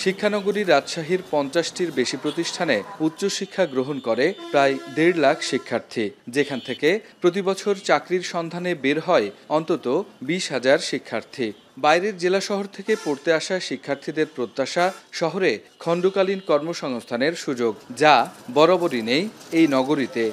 শিক্ষানগরী রাজশাহীর 50টির বেশি প্রতিষ্ঠানে উচ্চশিক্ষা গ্রহণ করে প্রায় 1.5 লাখ শিক্ষার্থী, যেখান থেকে প্রতিবছর চাকরির সন্ধানে বের হয় অন্তত 20,000 শিক্ষার্থী। বাইরের জেলা শহর থেকে পড়তে আসা শিক্ষার্থীদের প্রত্যাশা শহরে খণ্ডকালীন কর্মসংস্থানের সুযোগ, যা বরাবরই নেই এই নগরীতে।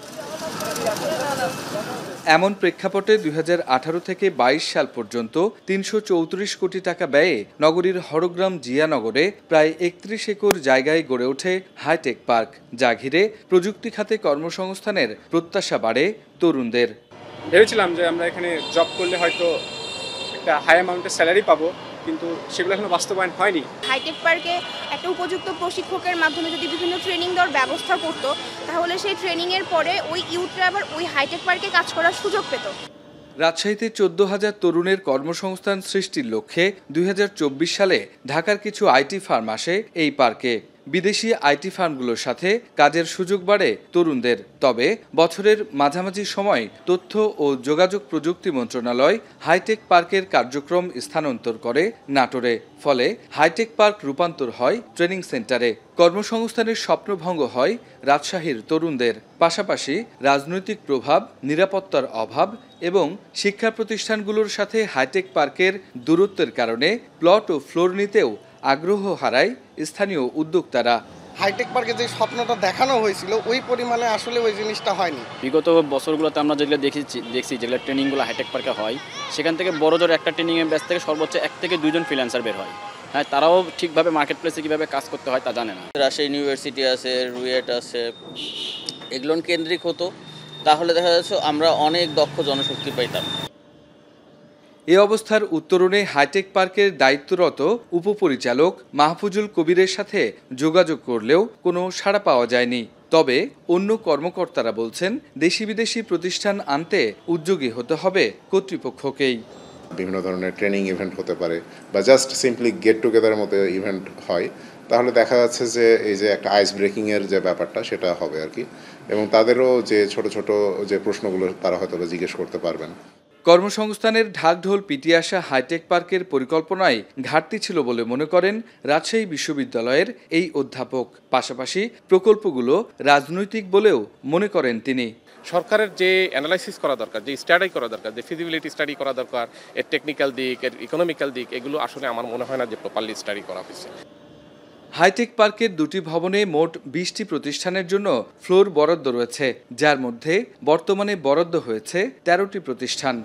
এমন প্রেক্ষাপটে 2018 থেকে 22 সাল পর্যন্ত 334 কোটি টাকা ব্যয়ে নগরীর হরগ্রাম জিয়ানগরে প্রায় 31 একর জায়গায় গড়ে ওঠে হাইটেক পার্ক, যা ঘিরে প্রযুক্তি খাতে কর্মসংস্থানের প্রত্যাশা বাড়ে তরুণদের। ভেবেছিলাম যে আমরা এখানে জব করলে হয়তো একটা হাই অ্যামাউন্টের স্যালারি পাবো, কিন্তু সেগুলো এখনো বাস্তবায়ন হয়নি। হাইটেক পার্কে একটা উপযুক্ত প্রশিক্ষকের মাধ্যমে যদি বিভিন্ন ট্রেনিং দেওয়ার ব্যবস্থা করতো, তাহলে সেই ট্রেনিংয়ের পরে ওই ইউথরা আবার ওই হাইটেক পার্কে কাজ করার সুযোগ পেত। রাজশাহীতে 14,000 তরুণের কর্মসংস্থান সৃষ্টির লক্ষ্যে 2024 সালে ঢাকার কিছু আইটি ফার্ম আসে এই পার্কে। বিদেশি আইটি ফার্মগুলোর সাথে কাজের সুযোগ বাড়ে তরুণদের। তবে বছরের মাঝামাঝি সময় তথ্য ও যোগাযোগ প্রযুক্তি মন্ত্রণালয় হাইটেক পার্কের কার্যক্রম স্থানান্তর করে নাটোরে। ফলে হাইটেক পার্ক রূপান্তর হয় ট্রেনিং সেন্টারে। কর্মসংস্থানের স্বপ্নভঙ্গ হয় রাজশাহীর তরুণদের। পাশাপাশি রাজনৈতিক প্রভাব, নিরাপত্তার অভাব এবং শিক্ষা প্রতিষ্ঠানগুলোর সাথে হাইটেক পার্কের দূরত্বের কারণে প্লট ও ফ্লোর নিতেও আগ্রহ হারায় স্থানীয় উদ্যোক্তারা। হাইটেক পার্কে যে স্বপ্নটা দেখানো হয়েছিল ওই পরিমাণে আসলে ওই জিনিসটা হয়নি। বিগত বছরগুলোতে আমরা যেগুলো দেখছি যেগুলো ট্রেনিংগুলো হাইটেক পার্কে হয়, সেখান থেকে বড় জোর একটা ট্রেনিংয়ের ব্যাচ থেকে সর্বোচ্চ 1 থেকে 2 জন ফ্রিল্যান্সার বের হয়। হ্যাঁ, তারাও ঠিকভাবে মার্কেট প্লেসে কীভাবে কাজ করতে হয় তা জানে না। রাজশাহী ইউনিভার্সিটি আছে, রুয়েট আছে, এগুলো কেন্দ্রিক হতো, তাহলে দেখা যাচ্ছে আমরা অনেক দক্ষ জনশক্তি পাইতাম। এ অবস্থার উত্তরণে হাইটেক পার্কের দায়িত্বরত উপপরিচালক মাহফুজুল কবিরের সাথে যোগাযোগ করলেও কোনো সাড়া পাওয়া যায়নি। তবে অন্য কর্মকর্তারা বলছেন, দেশি বিদেশি প্রতিষ্ঠান আনতে উদ্যোগী হতে হবে কর্তৃপক্ষকেই। বিভিন্ন ধরনের ট্রেনিং ইভেন্ট হতে পারে বা জাস্ট সিম্পলি গেট টুগেদারের মতো ইভেন্ট হয়, তাহলে দেখা যাচ্ছে যে এই যে একটা আইস ব্রেকিংয়ের যে ব্যাপারটা সেটা হবে আর কি, এবং তাদেরও যে ছোট ছোট যে প্রশ্নগুলো তারা হয়তো জিজ্ঞেস করতে পারবেন। কর্মসংস্থানের ঢাকঢোল পিটিয়ে আসা হাইটেক পার্কের পরিকল্পনায় ঘাটতি ছিল বলে মনে করেন রাজশাহী বিশ্ববিদ্যালয়ের এই অধ্যাপক। পাশাপাশি প্রকল্পগুলো রাজনৈতিক বলেও মনে করেন তিনি। সরকারের যে অ্যানালাইসিস করা দরকার, যে স্টাডি করা দরকার, যে ফিজিবিলিটি স্টাডি করা দরকার, এর টেকনিক্যাল দিক, এর ইকোনমিক্যাল দিক, এগুলো আসলে আমার মনে হয় না যে প্রপারলি স্টাডি করা হয়েছে। হাইটেক পার্কের 2টি ভবনে মোট 20টি প্রতিষ্ঠানের জন্য ফ্লোর বরাদ্দ রয়েছে, যার মধ্যে বর্তমানে বরাদ্দ হয়েছে 13টি প্রতিষ্ঠান।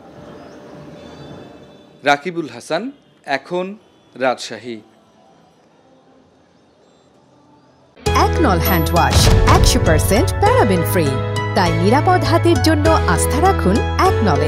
রাকিবুল হাসান, এখন, রাজশাহী। একনল হ্যান্ড ওয়াশ 100% প্যারাবেন ফ্রি, তাই নিরাপদ হাতের জন্য আস্থা রাখুন একনলে।